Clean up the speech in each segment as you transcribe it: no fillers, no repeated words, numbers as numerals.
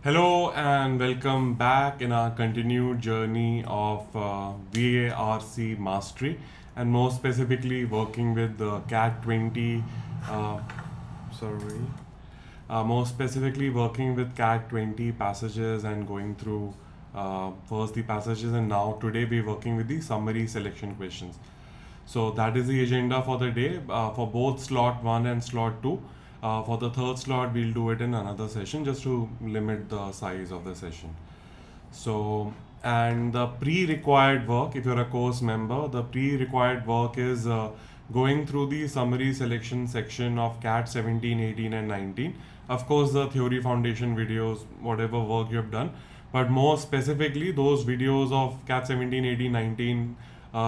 Hello and welcome back in our continued journey of VARC mastery, and more specifically working with the CAT20. Uh, sorry, More specifically working with CAT20 passages and going through first the passages, and now today we're working with the summary selection questions. So that is the agenda for the day for both slot 1 and slot 2. For the third slot, we'll do it in another session just to limit the size of the session. So, and the pre-required work, if you're a course member, the pre-required work is going through the summary selection section of CAT 17, 18 and 19. Of course, the theory foundation videos, whatever work you have done, but more specifically, those videos of CAT 17, 18, 19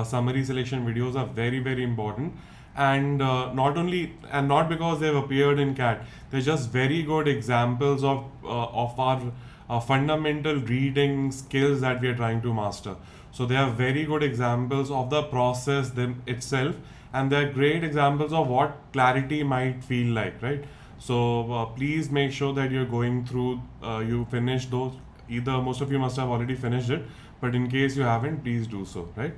summary selection videos are very important, and not because they've appeared in CAT, they're just very good examples of our fundamental reading skills that we are trying to master. So they are very good examples of the process itself, and they're great examples of what clarity might feel like, right? So please make sure that you're going through, you finish those. Either most of you must have already finished it, but in case you haven't, please do so, right?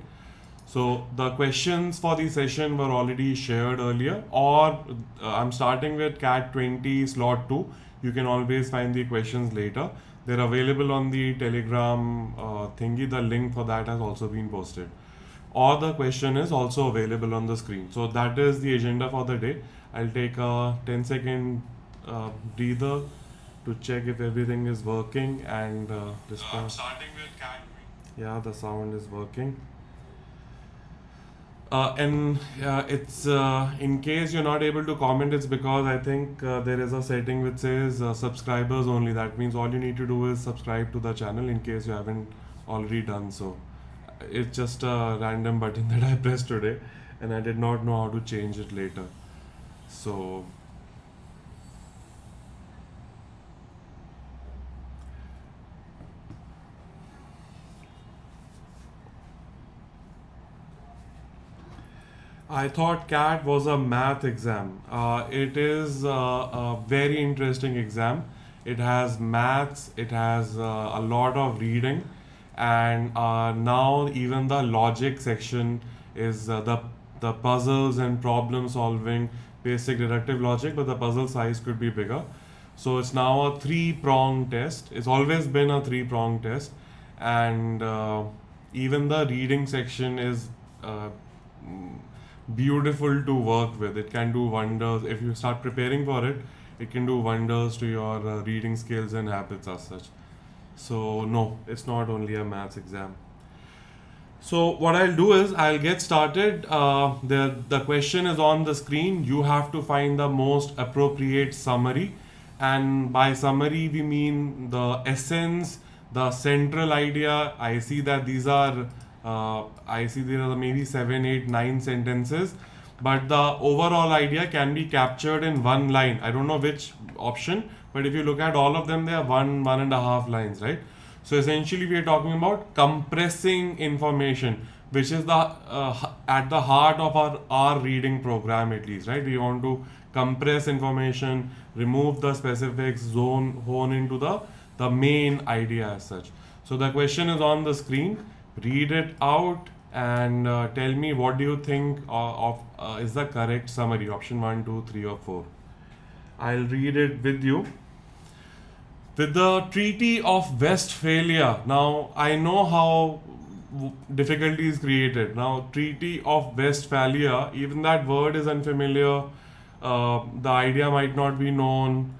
So the questions for the session were already shared earlier, or I'm starting with CAT20 slot 2. You can always find the questions later. They're available on the Telegram thingy. The link for that has also been posted. Or the question is also available on the screen. So that is the agenda for the day. I'll take a 10-second breather to check if everything is working and respond. I'm starting with CAT. Yeah, the sound is working. And it's in case you're not able to comment, it's because I think there is a setting which says subscribers only. That means all you need to do is subscribe to the channel in case you haven't already done so. It's just a random button that I pressed today, and I did not know how to change it later. So I thought CAT was a math exam. It is a very interesting exam. It has maths, it has a lot of reading, and now even the logic section is the puzzles and problem solving, basic deductive logic, but the puzzle size could be bigger. So it's now a three-prong test. It's always been a three-prong test, and even the reading section is beautiful to work with. It can do wonders if you start preparing for it. It can do wonders to your reading skills and habits as such. So no, it's not only a maths exam. So what I'll do is I'll get started. The question is on the screen. You have to find the most appropriate summary, and by summary we mean the essence, the central idea. I see there are maybe 7, 8, 9 sentences, but the overall idea can be captured in one line. I don't know which option, but if you look at all of them, they are 1.5 lines, right? So essentially, we are talking about compressing information, which is the at the heart of our reading program, at least, right? We want to compress information, remove the specifics, hone into the main idea as such. So the question is on the screen. Read it out and tell me what do you think of is the correct summary, option 1, 2, 3 or 4. I'll read it with you. With the Treaty of Westphalia, now I know how difficulty is created. Now, Treaty of Westphalia, even that word is unfamiliar, the idea might not be known.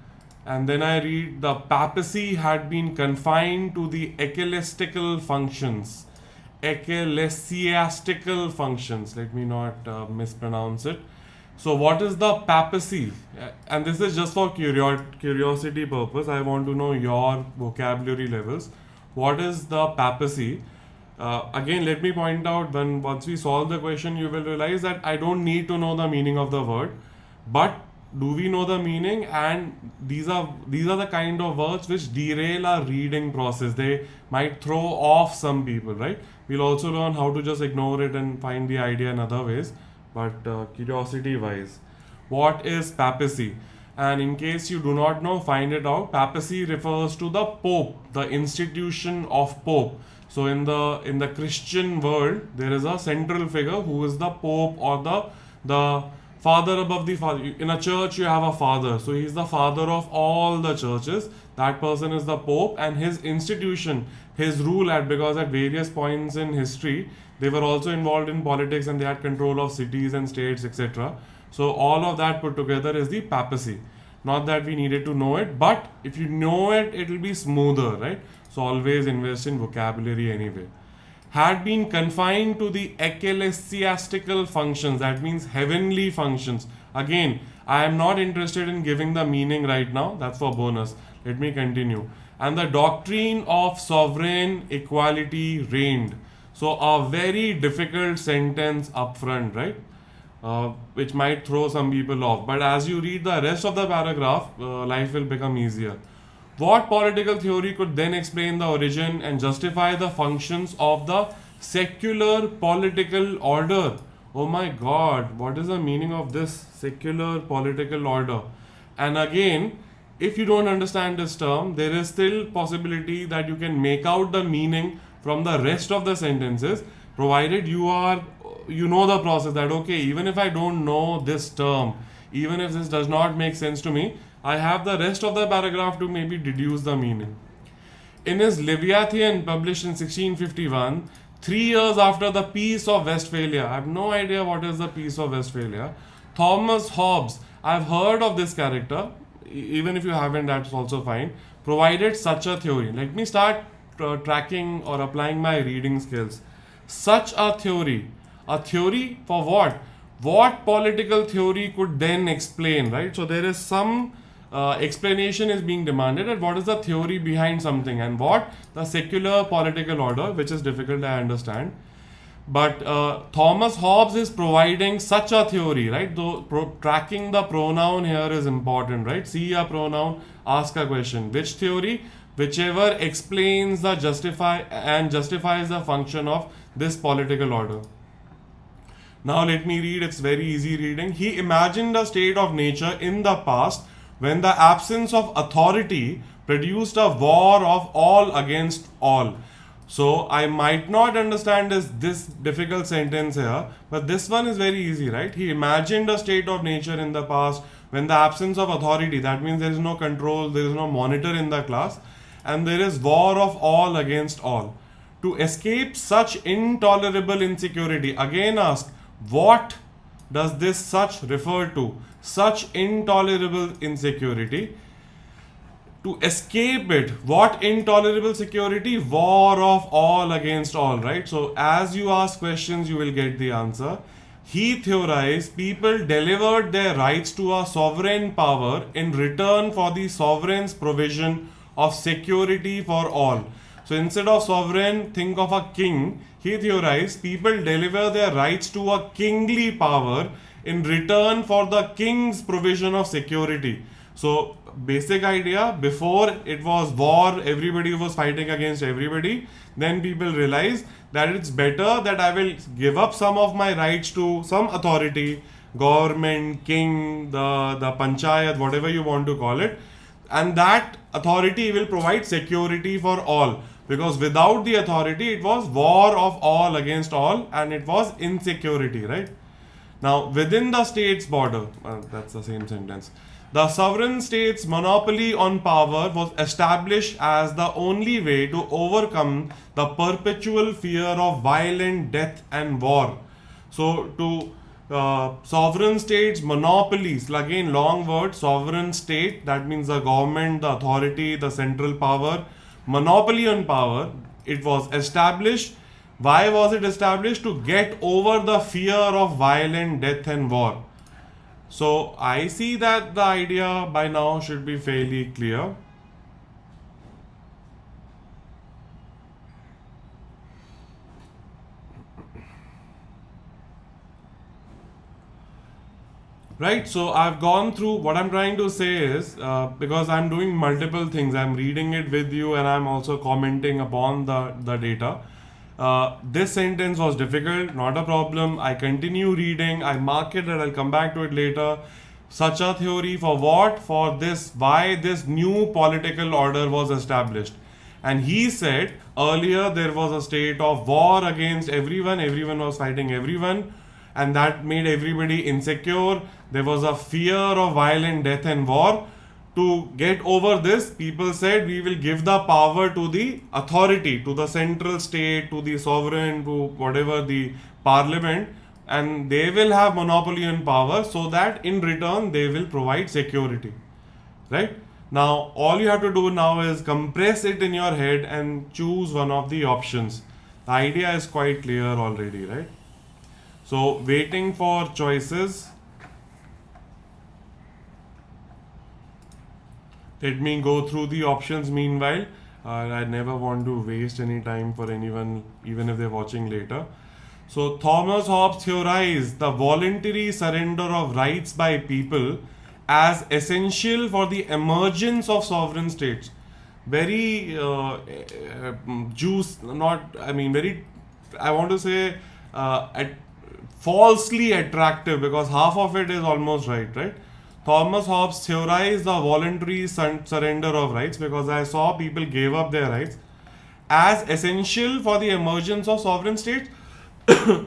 And then I read the papacy had been confined to the ecclesiastical functions. Ecclesiastical functions, let me not mispronounce it. So what is the papacy? And this is just for curiosity purpose. I want to know your vocabulary levels. What is the papacy? Again, let me point out, once we solve the question, you will realize that I don't need to know the meaning of the word, but do we know the meaning? And these are the kind of words which derail our reading process. They might throw off some people, right? We'll also learn how to just ignore it and find the idea in other ways. But curiosity wise, what is papacy? And in case you do not know, find it out. Papacy refers to the Pope, the institution of Pope. So in the Christian world, there is a central figure who is the Pope, or the father above the father. In a church, you have a father. So he's the father of all the churches. That person is the Pope, and his institution, his rule because at various points in history, they were also involved in politics and they had control of cities and states, etc. So all of that put together is the papacy. Not that we needed to know it, but if you know it, it will be smoother, right? So always invest in vocabulary anyway. Had been confined to the ecclesiastical functions, that means heavenly functions. Again, I am not interested in giving the meaning right now, that's for bonus. Let me continue. And the doctrine of sovereign equality reigned. So a very difficult sentence up front, right? Which might throw some people off. But as you read the rest of the paragraph, life will become easier. What political theory could then explain the origin and justify the functions of the secular political order? Oh my god, what is the meaning of this secular political order? And again, if you don't understand this term, there is still possibility that you can make out the meaning from the rest of the sentences, provided you know the process, that okay, even if I don't know this term, even if this does not make sense to me, I have the rest of the paragraph to maybe deduce the meaning. In his Leviathan, published in 1651, 3 years after the Peace of Westphalia, I have no idea what is the Peace of Westphalia, Thomas Hobbes, I've heard of this character, even if you haven't, that's also fine, provided such a theory. Let me start tracking or applying my reading skills. Such a theory for what? What political theory could then explain, right? So there is some explanation is being demanded, and what is the theory behind something, and what the secular political order, which is difficult, I understand. But Thomas Hobbes is providing such a theory, right? Though tracking the pronoun here is important, right? See a pronoun, ask a question. Which theory? Whichever explains the justifies the function of this political order. Now let me read, it's very easy reading. He imagined a state of nature in the past when the absence of authority produced a war of all against all. So I might not understand this difficult sentence here, but this one is very easy, right? He imagined a state of nature in the past when the absence of authority, that means there is no control, there is no monitor in the class, and there is war of all against all. To escape such intolerable insecurity, again ask, what does this such refer to? Such intolerable insecurity. To escape it, what intolerable security? War of all against all, right? So as you ask questions, you will get the answer. He theorized people delivered their rights to a sovereign power in return for the sovereign's provision of security for all. So instead of sovereign, think of a king. He theorized people deliver their rights to a kingly power in return for the king's provision of security. So basic idea, before it was war, everybody was fighting against everybody. Then people realized that it's better that I will give up some of my rights to some authority, government, king, the panchayat, whatever you want to call it, and that authority will provide security for all. Because without the authority, it was war of all against all, and it was insecurity, right? Now, within the state's border, that's the same sentence, the sovereign state's monopoly on power was established as the only way to overcome the perpetual fear of violent death and war. So, to sovereign states' monopolies, again, long word, sovereign state, that means the government, the authority, the central power, monopoly on power, it was established. Why was it established? To get over the fear of violent death and war. So I see that the idea by now should be fairly clear. Right, so I've gone through, what I'm trying to say is, because I'm doing multiple things, I'm reading it with you and I'm also commenting upon the data. This sentence was difficult, not a problem. I continue reading, I mark it and I'll come back to it later. such a theory for what? For this, why this new political order was established. And he said earlier there was a state of war against everyone, everyone was fighting everyone, and that made everybody insecure. There was a fear of violent death and war. To get over this, people said we will give the power to the authority, to the central state, to the sovereign, to whatever the parliament, and they will have monopoly on power, so that in return they will provide security. Right? Now, all you have to do now is compress it in your head and choose one of the options. The idea is quite clear already, right? So, waiting for choices. Let me go through the options meanwhile. I never want to waste any time for anyone, even if they're watching later. So, Thomas Hobbes theorized the voluntary surrender of rights by people as essential for the emergence of sovereign states. Very very, I want to say, falsely attractive, because half of it is almost right? Thomas Hobbes theorized the voluntary surrender of rights, because I saw people gave up their rights, as essential for the emergence of sovereign states.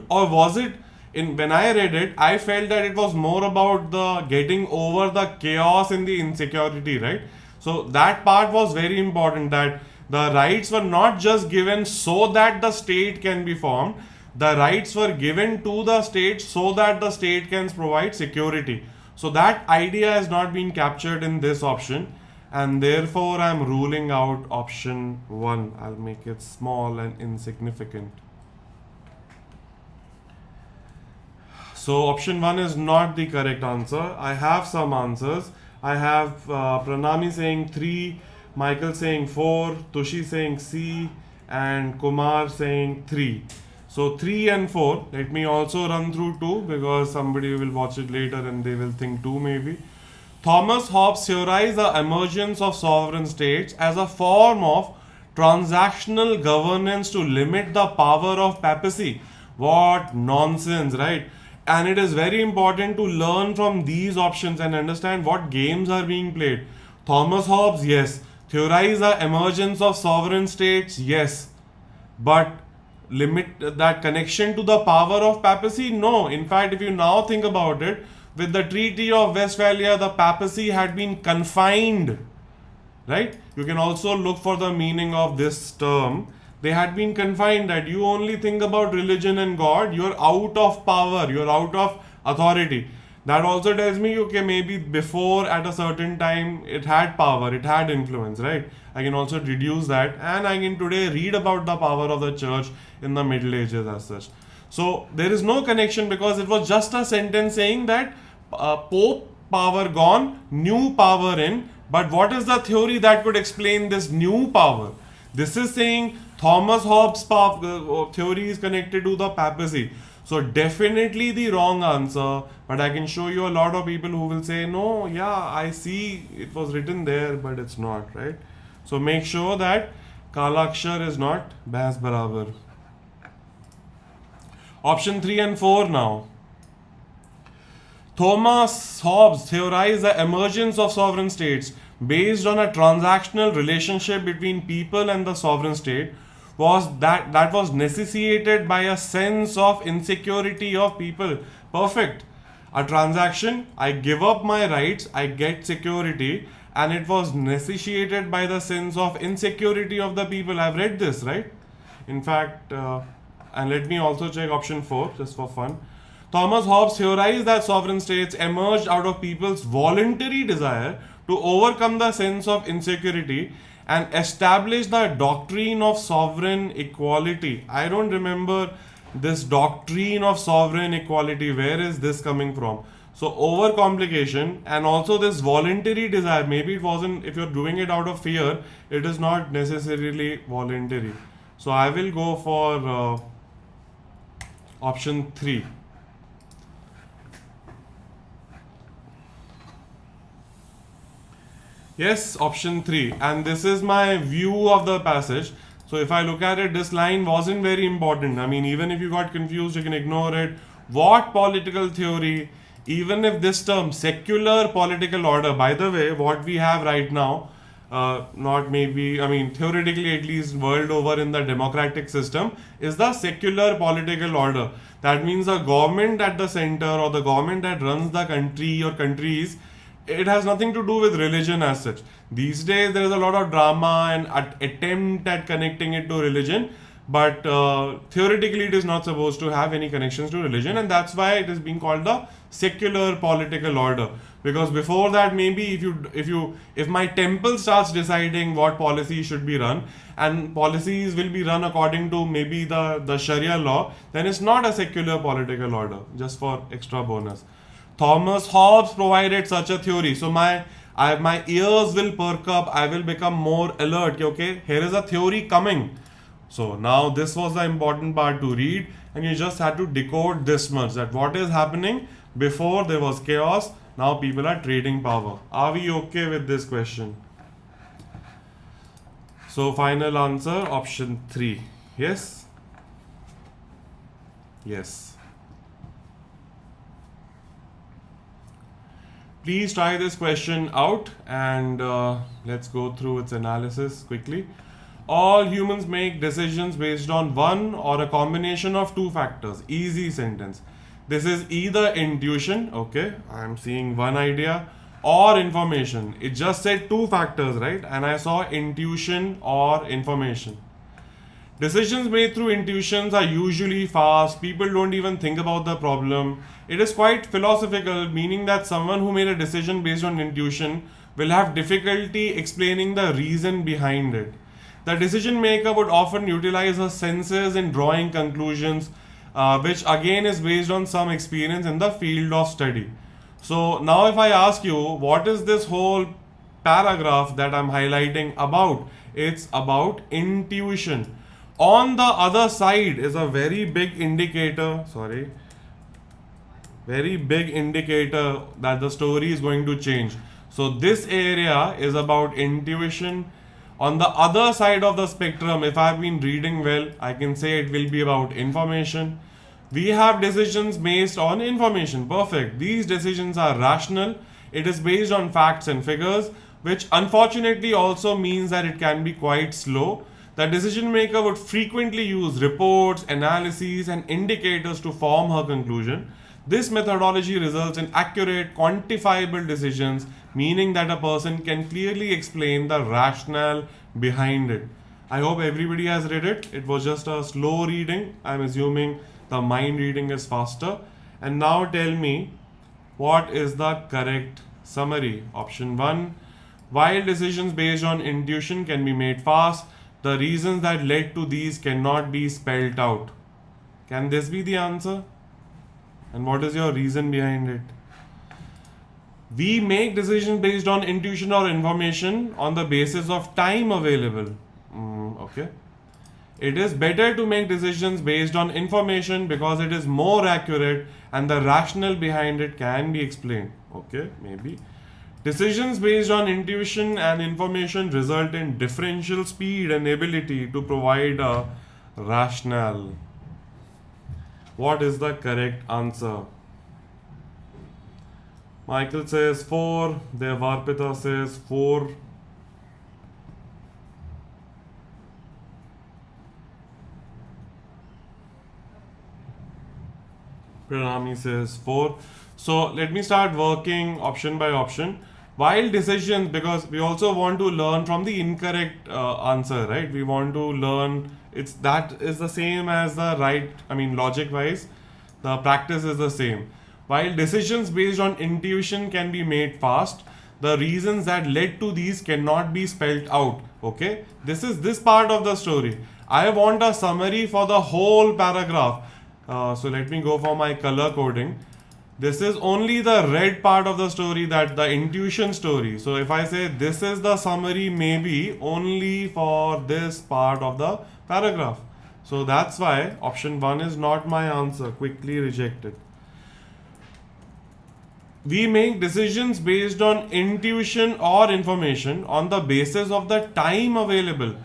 Or was it, when I read it, I felt that it was more about the getting over the chaos and the insecurity, right? So that part was very important, that the rights were not just given so that the state can be formed. The rights were given to the state so that the state can provide security. So that idea has not been captured in this option, and therefore I am ruling out option 1. I'll make it small and insignificant. So option 1 is not the correct answer. I have some answers. I have Pranami saying 3, Michael saying 4, Tushi saying C, and Kumar saying 3. So 3 and 4. Let me also run through 2, because somebody will watch it later and they will think 2 maybe. Thomas Hobbes theorized the emergence of sovereign states as a form of transactional governance to limit the power of papacy. What nonsense, right? And it is very important to learn from these options and understand what games are being played. Thomas Hobbes, yes. Theorize the emergence of sovereign states, yes. But limit that connection to the power of papacy? No. In fact, if you now think about it, with the Treaty of Westphalia, the papacy had been confined. Right? You can also look for the meaning of this term. They had been confined, that you only think about religion and God, you're out of power, you're out of authority. That also tells me, okay, maybe before at a certain time it had power, it had influence, right? I can also deduce that, and I can today read about the power of the church in the Middle Ages as such. So there is no connection, because it was just a sentence saying that Pope power gone, new power in. But what is the theory that could explain this new power? This is saying Thomas Hobbes' theory is connected to the papacy. So definitely the wrong answer. But I can show you a lot of people who will say, no, yeah, I see it was written there, but it's not, right? So make sure that Kalakshar is not Bahas Barabar. Option 3 and 4 now. Thomas Hobbes theorized the emergence of sovereign states based on a transactional relationship between people and the sovereign state, that was necessitated by a sense of insecurity of people. Perfect. A transaction, I give up my rights, I get security, and it was necessitated by the sense of insecurity of the people. I've read this, right? In fact, and let me also check option 4 just for fun. Thomas Hobbes theorized that sovereign states emerged out of people's voluntary desire to overcome the sense of insecurity and establish the doctrine of sovereign equality. I don't remember this doctrine of sovereign equality. Where is this coming from? So overcomplication, and also this voluntary desire. Maybe it wasn't, if you're doing it out of fear, it is not necessarily voluntary. So I will go for option 3. Yes, option 3. And this is my view of the passage. So if I look at it, this line wasn't very important. I mean, even if you got confused, you can ignore it. What political theory even if this term secular political order, by the way, what we have right now, not maybe, I mean, theoretically at least world over in the democratic system, is the secular political order. That means the government at the center or the government that runs the country or countries, it has nothing to do with religion as such. These days there is a lot of drama and attempt at connecting it to religion, but theoretically it is not supposed to have any connections to religion, and that's why it is being called the secular political order. Because before that, maybe if my temple starts deciding what policy should be run, and policies will be run according to maybe the Sharia law, then it's not a secular political order. Just for extra bonus, Thomas Hobbes provided such a theory. So my ears will perk up, I will become more alert. Okay, here is a theory coming. So now this was the important part to read, and you just had to decode this much, that what is happening. Before there was chaos, now people are trading power. Are we okay with this question? So final answer option 3. Yes? Yes. Please try this question out, and let's go through its analysis quickly. All humans make decisions based on one or a combination of two factors. Easy sentence. This is either intuition, okay, I am seeing one idea, or information. It just said two factors, right? And I saw intuition or information. Decisions made through intuitions are usually fast. People don't even think about the problem. It is quite philosophical, meaning that someone who made a decision based on intuition will have difficulty explaining the reason behind it. The decision maker would often utilize her senses in drawing conclusions, which again is based on some experience in the field of study. So now if I ask you, what is this whole paragraph that I'm highlighting about? It's about intuition. On the other side is a very big indicator, that the story is going to change. So this area is about intuition. On the other side of the spectrum, if I've been reading well, I can say it will be about information. We have decisions based on information. Perfect. These decisions are rational. It is based on facts and figures, which unfortunately also means that it can be quite slow. The decision maker would frequently use reports, analyses, and indicators to form her conclusion. This methodology results in accurate, quantifiable decisions, meaning that a person can clearly explain the rationale behind it. I hope everybody has read it. It was just a slow reading. I'm assuming the mind reading is faster. And now tell me, what is the correct summary? Option 1. While decisions based on intuition can be made fast, the reasons that led to these cannot be spelled out. Can this be the answer? And what is your reason behind it? We make decisions based on intuition or information on the basis of time available. Okay. It is better to make decisions based on information because it is more accurate and the rationale behind it can be explained. Okay, maybe. Decisions based on intuition and information result in differential speed and ability to provide a rationale. What is the correct answer? Michael says 4. Devarpita says 4. Pranami says 4. So let me start working option by option. While decisions, because we also want to learn from the incorrect answer, right? We want to learn, that is the same as the right, logic wise, the practice is the same. While decisions based on intuition can be made fast, the reasons that led to these cannot be spelled out. Okay, this is this part of the story. I want a summary for the whole paragraph. So let me go for my color coding. This is only the red part of the story, that the intuition story. So if I say this is the summary, maybe only for this part of the paragraph. So that's why option 1 is not my answer. Quickly rejected. We make decisions based on intuition or information on the basis of the time available.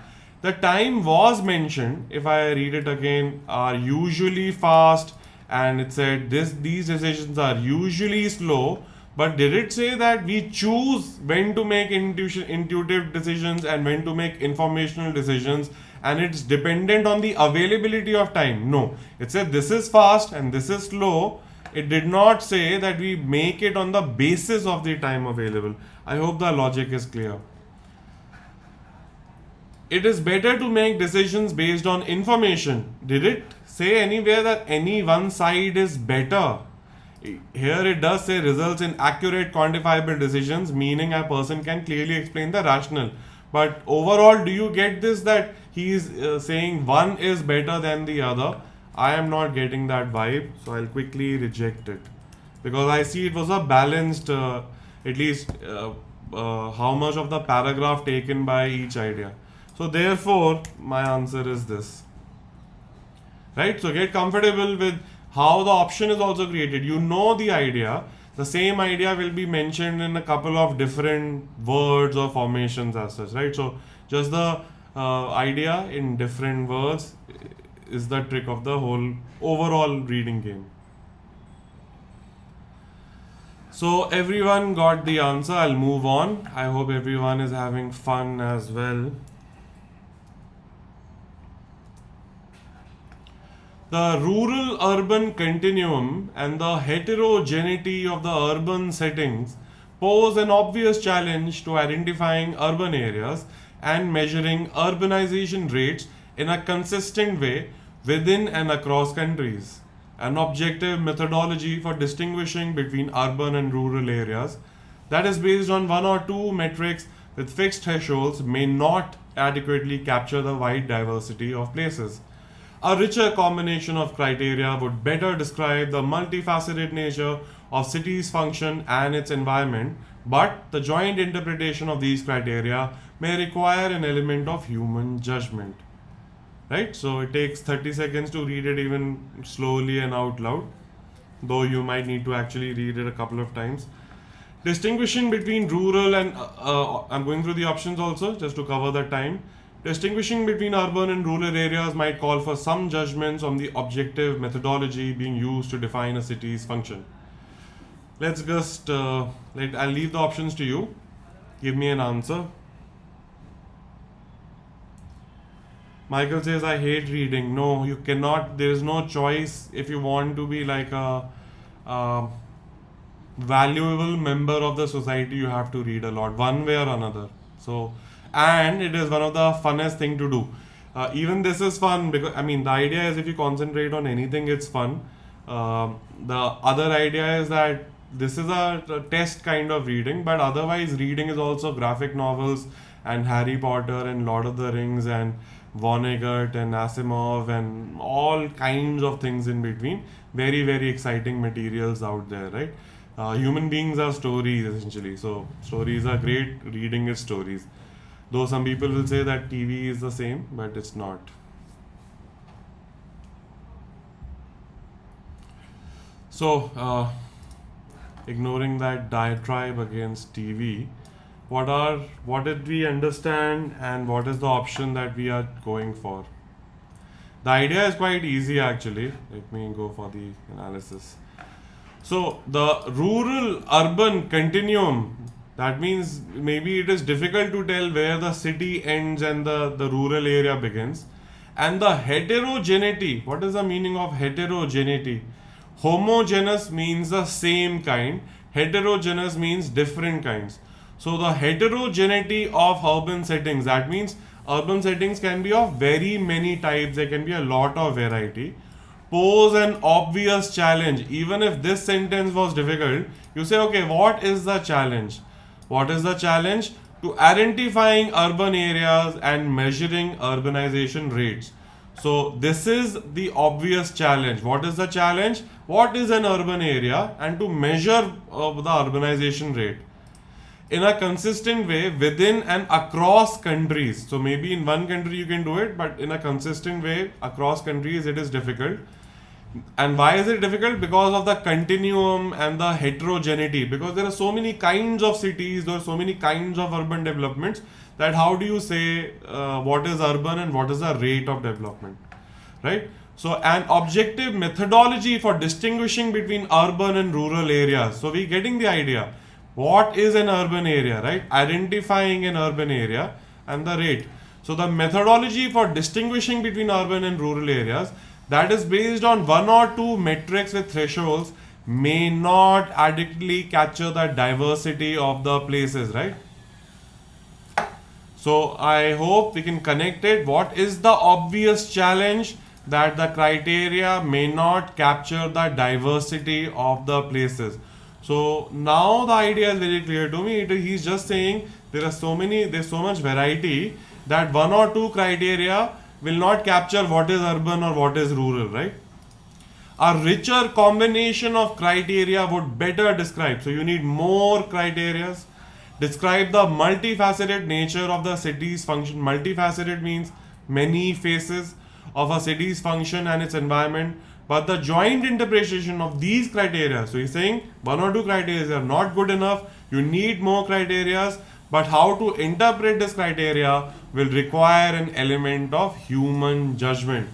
The time was mentioned, if I read it again, are usually fast and it said these decisions are usually slow, but did it say that we choose when to make intuitive decisions and when to make informational decisions, and it's dependent on the availability of time? No, it said this is fast and this is slow. It did not say that we make it on the basis of the time available. I hope the logic is clear. It is better to make decisions based on information. Did it say anywhere that any one side is better? Here it does say results in accurate quantifiable decisions, meaning a person can clearly explain the rationale. But overall, do you get this, that he is saying one is better than the other? I am not getting that vibe, so I'll quickly reject it. Because I see it was a balanced, at least how much of the paragraph taken by each idea. So therefore, my answer is this. Right? So get comfortable with how the option is also created. You know the idea. The same idea will be mentioned in a couple of different words or formations as such, right? So just the idea in different words is the trick of the whole overall reading game. So everyone got the answer. I'll move on. I hope everyone is having fun as well. The rural-urban continuum and the heterogeneity of the urban settings pose an obvious challenge to identifying urban areas and measuring urbanization rates in a consistent way within and across countries. An objective methodology for distinguishing between urban and rural areas that is based on one or two metrics with fixed thresholds may not adequately capture the wide diversity of places. A richer combination of criteria would better describe the multifaceted nature of cities' function and its environment, but the joint interpretation of these criteria may require an element of human judgment. Right? So it takes 30 seconds to read it even slowly and out loud, though you might need to actually read it a couple of times. Distinguishing between rural and I'm going through the options also just to cover the time. Distinguishing between urban and rural areas might call for some judgments on the objective methodology being used to define a city's function. Let's just, I'll leave the options to you. Give me an answer. Michael says, I hate reading. No, you cannot. There is no choice. If you want to be like a valuable member of the society, you have to read a lot, one way or another. So, and it is one of the funnest thing to do. Even this is fun because, the idea is if you concentrate on anything, it's fun. The other idea is that this is a test kind of reading, but otherwise reading is also graphic novels and Harry Potter and Lord of the Rings and Vonnegut and Asimov and all kinds of things in between. Very, very exciting materials out there, right? Human beings are stories essentially. So stories are great. Reading is stories. Though some people will say that TV is the same, but it's not. So, ignoring that diatribe against TV, what did we understand and what is the option that we are going for? The idea is quite easy actually. Let me go for the analysis. So the rural-urban continuum, that means maybe it is difficult to tell where the city ends and the rural area begins. And the heterogeneity, what is the meaning of heterogeneity? Homogeneous means the same kind, heterogeneous means different kinds. So the heterogeneity of urban settings, that means urban settings can be of very many types, there can be a lot of variety, pose an obvious challenge. Even if this sentence was difficult, you say, okay, what is the challenge? What is the challenge? To identifying urban areas and measuring urbanization rates. So this is the obvious challenge. What is the challenge? What is an urban area? And to measure the urbanization rate in a consistent way within and across countries. So maybe in one country you can do it, but in a consistent way across countries it is difficult. And why is it difficult? Because of the continuum and the heterogeneity. Because there are so many kinds of cities, there are so many kinds of urban developments, that how do you say what is urban and what is the rate of development, right? So an objective methodology for distinguishing between urban and rural areas. So we're getting the idea. What is an urban area, right? Identifying an urban area and the rate. So the methodology for distinguishing between urban and rural areas, that is based on one or two metrics with thresholds, may not adequately capture the diversity of the places, right? So I hope we can connect it. What is the obvious challenge? That the criteria may not capture the diversity of the places. So now the idea is very clear to me. He's just saying there's so much variety that one or two criteria will not capture what is urban or what is rural, right? A richer combination of criteria would better describe. So you need more criteria. Describe the multifaceted nature of the city's function. Multifaceted means many faces of a city's function and its environment, but the joint interpretation of these criteria. So he's saying one or two criteria are not good enough. You need more criteria, but how to interpret this criteria will require an element of human judgment.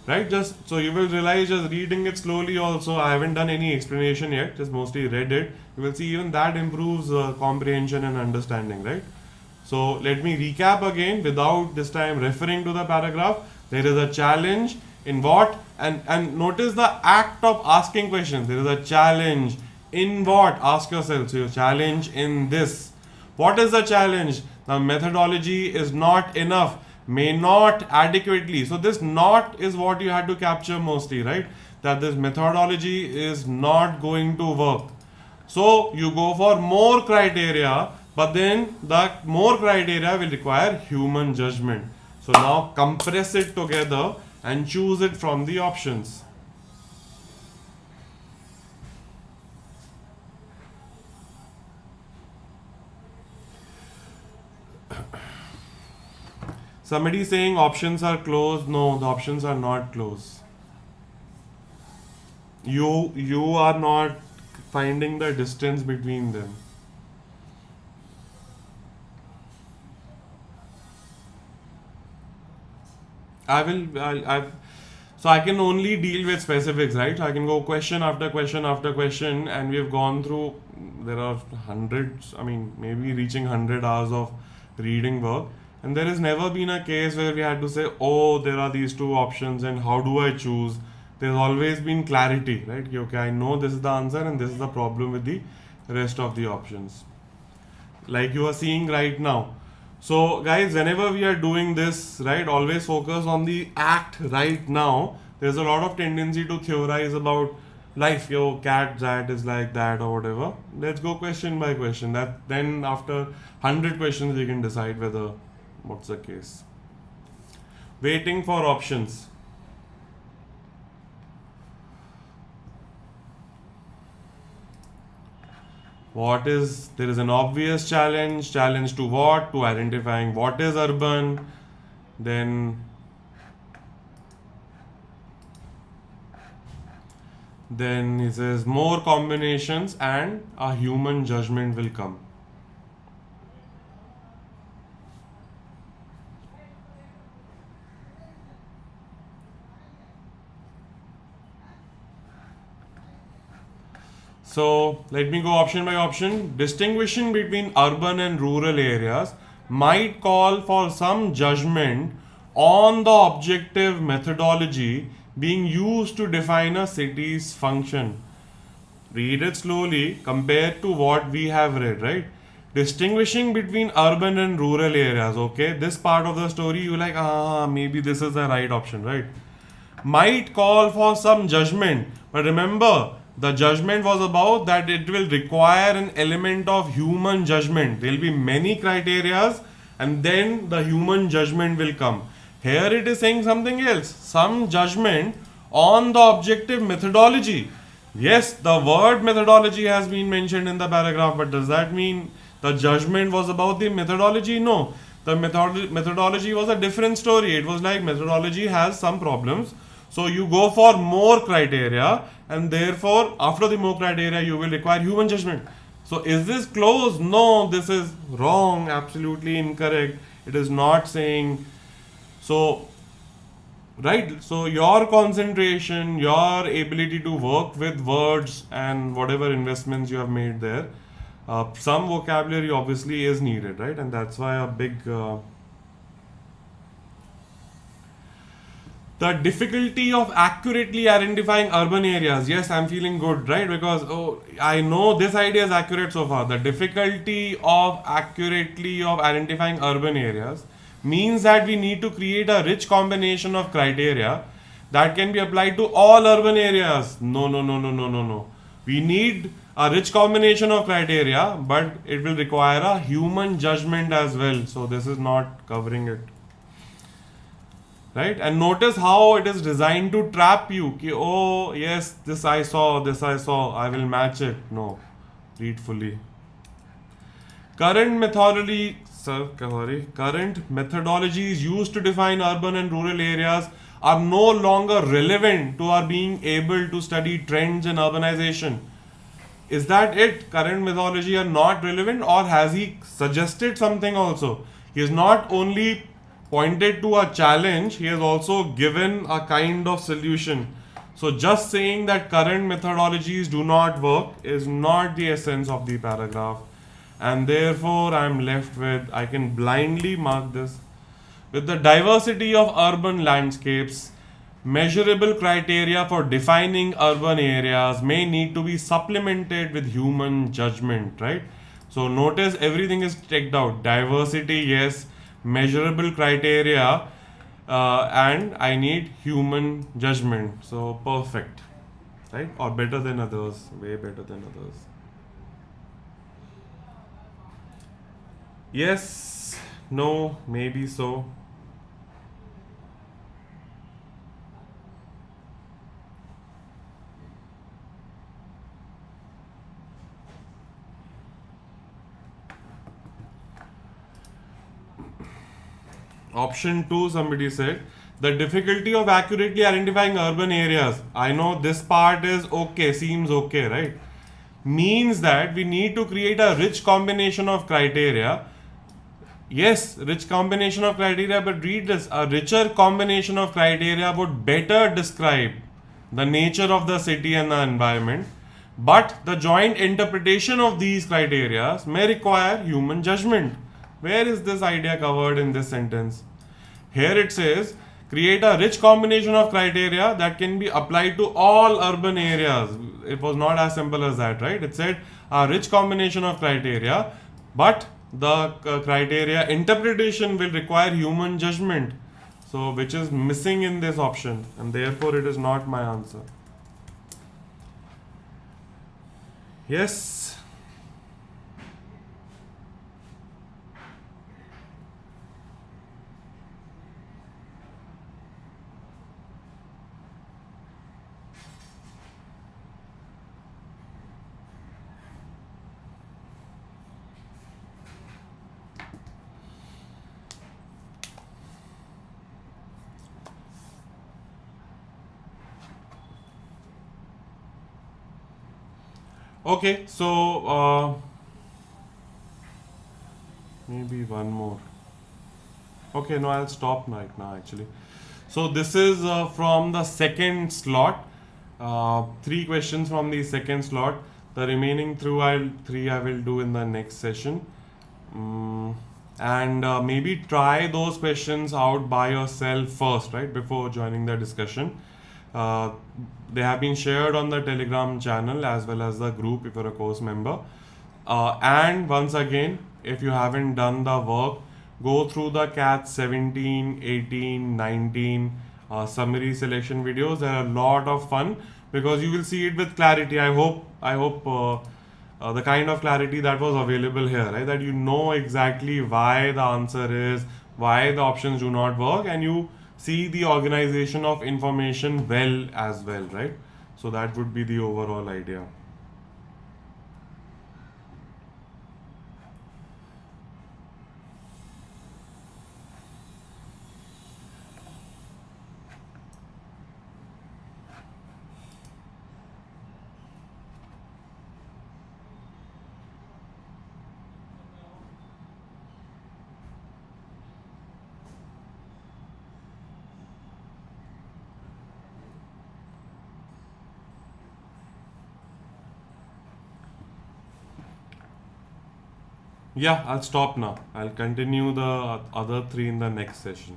Right? Just so you will realize, just reading it slowly also, I haven't done any explanation yet, just mostly read it. You will see even that improves comprehension and understanding, right? So let me recap again without this time referring to the paragraph. There is a challenge in what? And notice the act of asking questions. There is a challenge in what? Ask yourself. So your challenge in this. What is the challenge? The methodology is not enough. May not adequately. So this not is what you had to capture mostly, right? That this methodology is not going to work. So you go for more criteria, but then the more criteria will require human judgment. So now compress it together and choose it from the options. Somebody saying options are closed. No, the options are not closed. You are not finding the distance between them. So I can only deal with specifics, right? So I can go question after question after question, and we've gone through, there are hundreds, I mean, maybe reaching 100 hours of reading work. And there has never been a case where we had to say, oh, there are these two options and how do I choose? There's always been clarity, right? Okay, I know this is the answer and this is the problem with the rest of the options. Like you are seeing right now. So guys, whenever we are doing this, right, always focus on the act right now. There's a lot of tendency to theorize about life. Yo, cat that is like that or whatever. Let's go question by question. That then after 100 questions we can decide whether what's the case. Waiting for options. There is an obvious challenge to what? To identifying what is urban. Then he says more combinations and a human judgment will come. So let me go option by option. Distinguishing between urban and rural areas might call for some judgment on the objective methodology being used to define a city's function. Read it slowly compared to what we have read, right? Distinguishing between urban and rural areas, okay? This part of the story, you like, maybe this is the right option, right? Might call for some judgment, but remember, the judgment was about that it will require an element of human judgment. There will be many criterias and then the human judgment will come. Here it is saying something else. Some judgment on the objective methodology. Yes, the word methodology has been mentioned in the paragraph, but does that mean the judgment was about the methodology? No. The methodology was a different story. It was like methodology has some problems. So you go for more criteria and therefore after the more criteria you will require human judgment. So is this close? No, this is wrong, absolutely incorrect. It is not saying. So right? So your concentration, your ability to work with words and whatever investments you have made there, some vocabulary obviously is needed, right? And that's why a big the difficulty of accurately identifying urban areas. Yes, I'm feeling good, right? Because oh, I know this idea is accurate so far. The difficulty of accurately of identifying urban areas means that we need to create a rich combination of criteria that can be applied to all urban areas. No, no, no, no, no, no, no. We need a rich combination of criteria, but it will require a human judgment as well. So this is not covering it, right? And notice how it is designed to trap you. Ki, oh yes, this I saw, I will match it. No, read fully. Current methodologies used to define urban and rural areas are no longer relevant to our being able to study trends in urbanization. Is that it? Current methodology are not relevant, or has he suggested something also? He has not only pointed to a challenge, he has also given a kind of solution. So just saying that current methodologies do not work is not the essence of the paragraph. And therefore I'm left with, I can blindly mark this. With the diversity of urban landscapes, measurable criteria for defining urban areas may need to be supplemented with human judgment, right? So notice everything is checked out. Diversity, yes. Measurable criteria, and I need human judgment. So perfect, right? Or better than others, way better than others. Yes, no, maybe so. Option 2, somebody said, the difficulty of accurately identifying urban areas. I know this part is okay, seems okay, right? Means that we need to create a rich combination of criteria. Yes, rich combination of criteria, but read this. A richer combination of criteria would better describe the nature of the city and the environment, but the joint interpretation of these criteria may require human judgment. Where is this idea covered in this sentence? Here it says, create a rich combination of criteria that can be applied to all urban areas. It was not as simple as that, right? It said a rich combination of criteria, but the criteria interpretation will require human judgment. So, which is missing in this option, and therefore it is not my answer. Yes. Okay, so maybe one more. Okay, no, I'll stop right now actually. So this is from the second slot. Three questions from the second slot. The remaining three I will do in the next session. And maybe try those questions out by yourself first, right, before joining the discussion. Uh, they have been shared on the Telegram channel as well as the group if you're a course member. And once again, if you haven't done the work, go through the CAT 17, 18, 19 summary selection videos. They are a lot of fun because you will see it with clarity. I hope the kind of clarity that was available here, right? That you know exactly why the answer is, why the options do not work, and you see the organization of information well as well, right? So that would be the overall idea. Yeah, I'll stop now. I'll continue the other three in the next session.